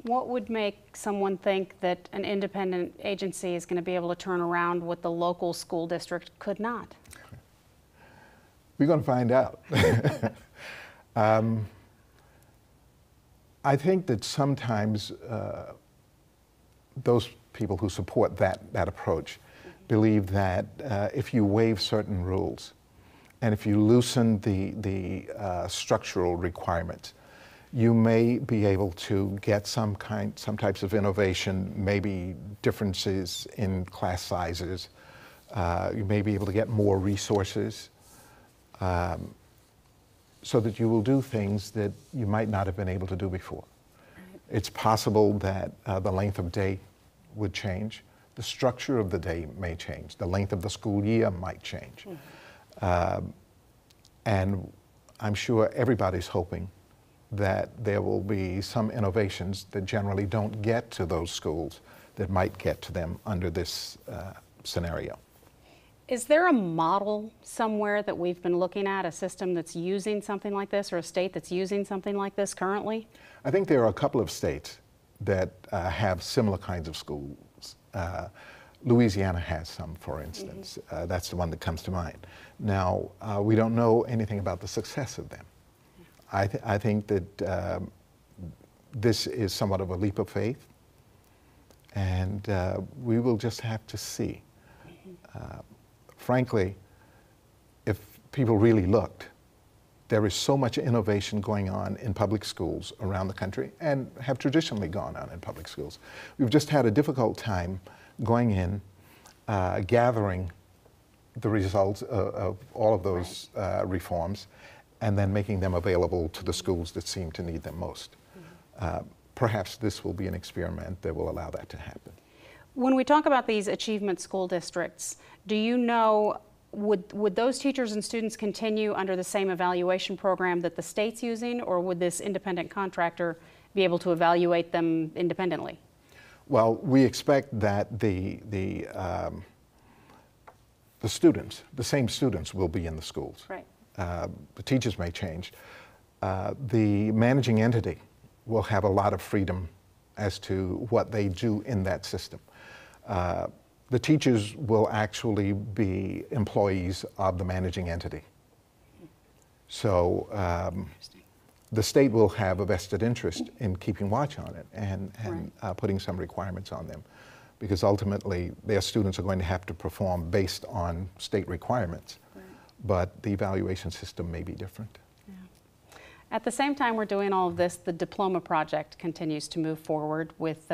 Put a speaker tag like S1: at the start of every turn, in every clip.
S1: What would make someone think that an independent agency is going to be able to turn around what the local school district could not?
S2: We're going to find out. I think that sometimes those people who support that approach believe that if you waive certain rules and if you loosen the structural requirements, you may be able to get some types of innovation, maybe differences in class sizes. You may be able to get more resources so that you will do things that you might not have been able to do before. Right. It's possible that the length of day would change. The structure of the day may change. The length of the school year might change. And I'm sure everybody's hoping that there will be some innovations that generally don't get to those schools that might get to them under this scenario.
S1: Is there a model somewhere that we've been looking at, a system that's using something like this, or a state that's using something like this currently?
S2: I think there are a couple of states that have similar kinds of schools. Louisiana has some, for instance. That's the one that comes to mind. Now, we don't know anything about the success of them. I think that this is somewhat of a leap of faith, and we will just have to see. Frankly, if people really looked, there is so much innovation going on in public schools around the country and have traditionally gone on in public schools. We've just had a difficult time going in, gathering the results of all of those reforms and then making them available to the schools that seem to need them most. Perhaps this will be an experiment that will allow that to happen.
S1: When we talk about these achievement school districts, do you know, would those teachers and students continue under the same evaluation program that the state's using, or would this independent contractor be able to evaluate them independently?
S2: Well, we expect that the students, the same students, will be in the schools.
S1: Right.
S2: The teachers may change. The managing entity will have a lot of freedom as to what they do in that system. The teachers will actually be employees of the managing entity. So the state will have a vested interest in keeping watch on it and putting some requirements on them, because ultimately their students are going to have to perform based on state requirements, but the evaluation system may be different.
S1: At the same time we're doing all of this, the diploma project continues to move forward with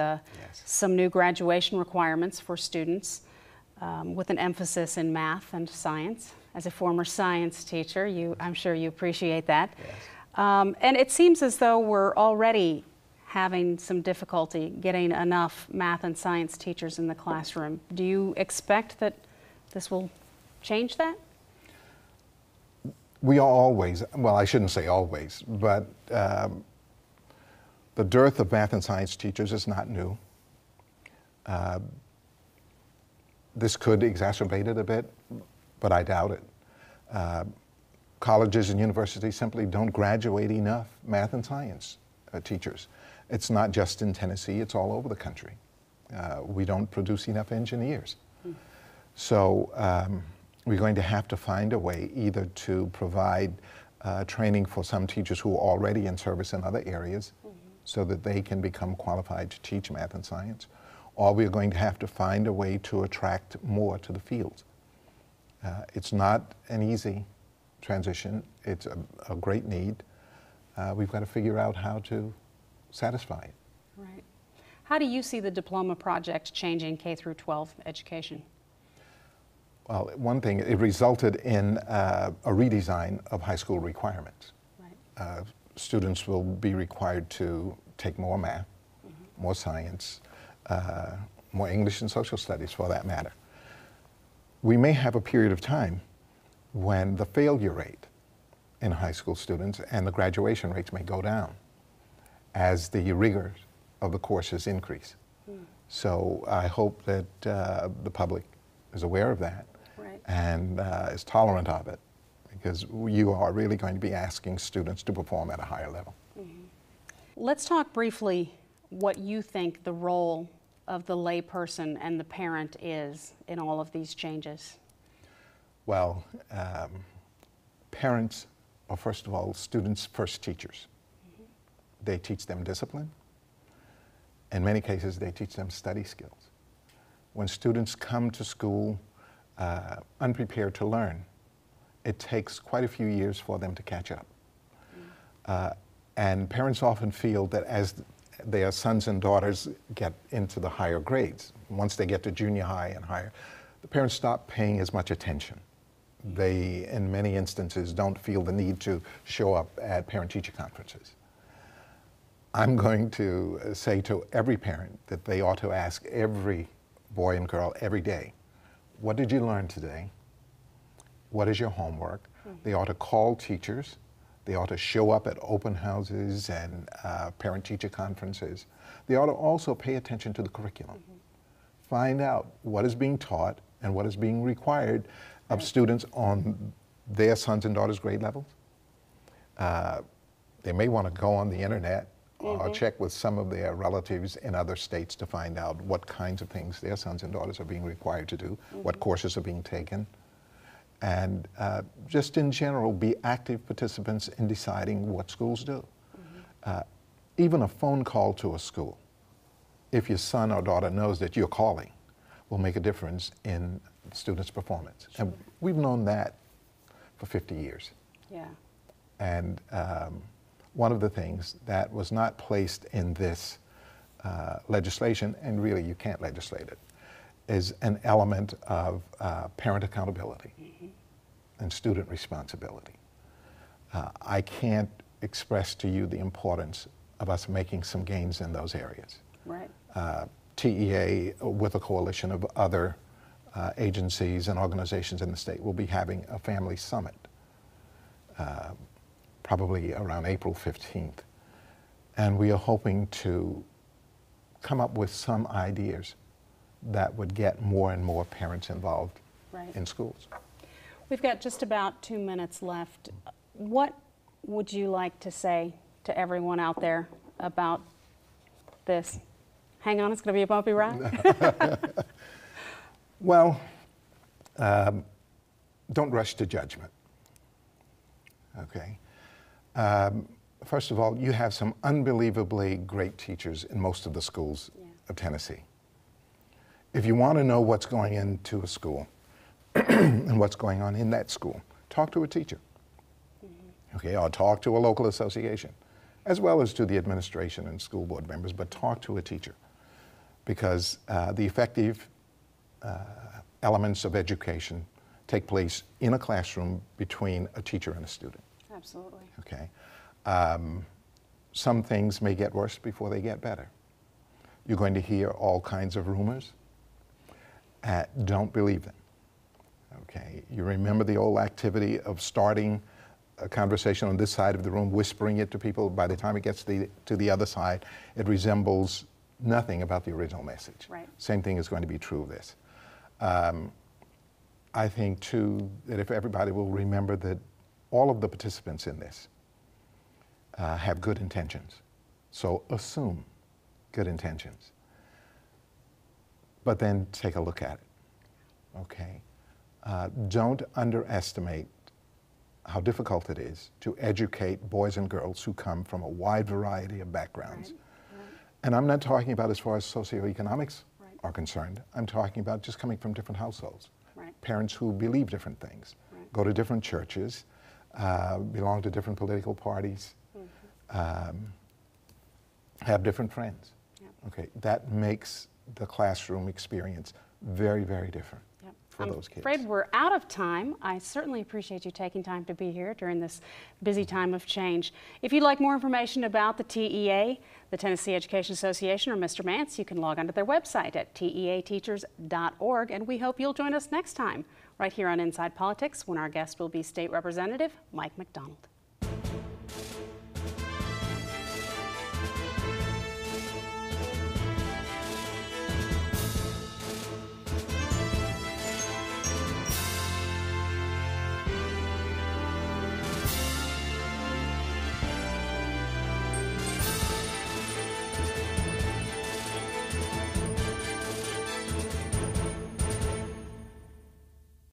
S1: some new graduation requirements for students with an emphasis in math and science. As a former science teacher, I'm sure you appreciate that.
S2: Yes.
S1: And it seems as though we're already having some difficulty getting enough math and science teachers in the classroom. Do you expect that this will change that?
S2: We are always, well, I shouldn't say always, but the dearth of math and science teachers is not new. This could exacerbate it a bit, but I doubt it. Colleges and universities simply don't graduate enough math and science teachers. It's not just in Tennessee, it's all over the country. We don't produce enough engineers. So we're going to have to find a way either to provide training for some teachers who are already in service in other areas so that they can become qualified to teach math and science, or we're going to have to find a way to attract more to the field. It's not an easy transition. It's a great need. We've got to figure out how to satisfy it.
S1: Right. How do you see the diploma project changing K through 12 education?
S2: Well, one thing, it resulted in a redesign of high school requirements. Right. Students will be required to take more math, more science, more English and social studies for that matter. We may have a period of time when the failure rate in high school students and the graduation rates may go down as the rigors of the courses increase. So I hope that the public is aware of that and is tolerant of it, because you are really going to be asking students to perform at a higher level.
S1: Let's talk briefly what you think the role of the layperson and the parent is in all of these changes.
S2: Well, parents are, first of all, students' first teachers. They teach them discipline. In many cases, they teach them study skills. When students come to school unprepared to learn, it takes quite a few years for them to catch up. And parents often feel that as their sons and daughters get into the higher grades, once they get to junior high and higher, the parents stop paying as much attention. They, in many instances, don't feel the need to show up at parent-teacher conferences. I'm going to say to every parent that they ought to ask every boy and girl every day, what did you learn today? What is your homework? They ought to call teachers. They ought to show up at open houses and parent-teacher conferences. They ought to also pay attention to the curriculum. Find out what is being taught and what is being required of students on their sons and daughters' grade levels. They may want to go on the internet or check with some of their relatives in other states to find out what kinds of things their sons and daughters are being required to do, what courses are being taken, and just in general be active participants in deciding what schools do. Even a phone call to a school, if your son or daughter knows that you're calling, will make a difference in students' performance.
S1: Sure.
S2: And we've known that for 50 years.
S1: Yeah.
S2: And one of the things that was not placed in this legislation, and really you can't legislate it, is an element of parent accountability and student responsibility. I can't express to you the importance of us making some gains in those areas.
S1: Right.
S2: TEA, with a coalition of other agencies and organizations in the state, will be having a family summit probably around April 15th. And we are hoping to come up with some ideas that would get more and more parents involved in schools.
S1: We've got just about 2 minutes left. What would you like to say to everyone out there about this? Hang on, it's going to be a bumpy ride.
S2: Well, don't rush to judgment, okay? First of all, you have some unbelievably great teachers in most of the schools of Tennessee. If you want to know what's going into a school and what's going on in that school, talk to a teacher, okay, or talk to a local association, as well as to the administration and school board members, but talk to a teacher, because the effective elements of education take place in a classroom between a teacher and a student.
S1: Absolutely.
S2: Okay. Some things may get worse before they get better. You're going to hear all kinds of rumors. Don't believe them. Okay. You remember the old activity of starting a conversation on this side of the room, whispering it to people. By the time it gets to the other side, it resembles nothing about the original message.
S1: Right.
S2: Same thing is going to be true of this. I think, too, that if everybody will remember that all of the participants in this have good intentions. So assume good intentions. But then take a look at it, okay? Don't underestimate how difficult it is to educate boys and girls who come from a wide variety of backgrounds. Right. And I'm not talking about as far as socioeconomics are concerned. I'm talking about just coming from different households. Parents who believe different things, go to different churches, belong to different political parties, have different friends. Okay, that makes the classroom experience very, very different for those kids.
S1: I'm afraid we're out of time. I certainly appreciate you taking time to be here during this busy time of change. If you'd like more information about the TEA, the Tennessee Education Association, or Mr. Mance, you can log on to their website at teateachers.org, and we hope you'll join us next time right here on Inside Politics, when our guest will be State Representative Mike McDonald.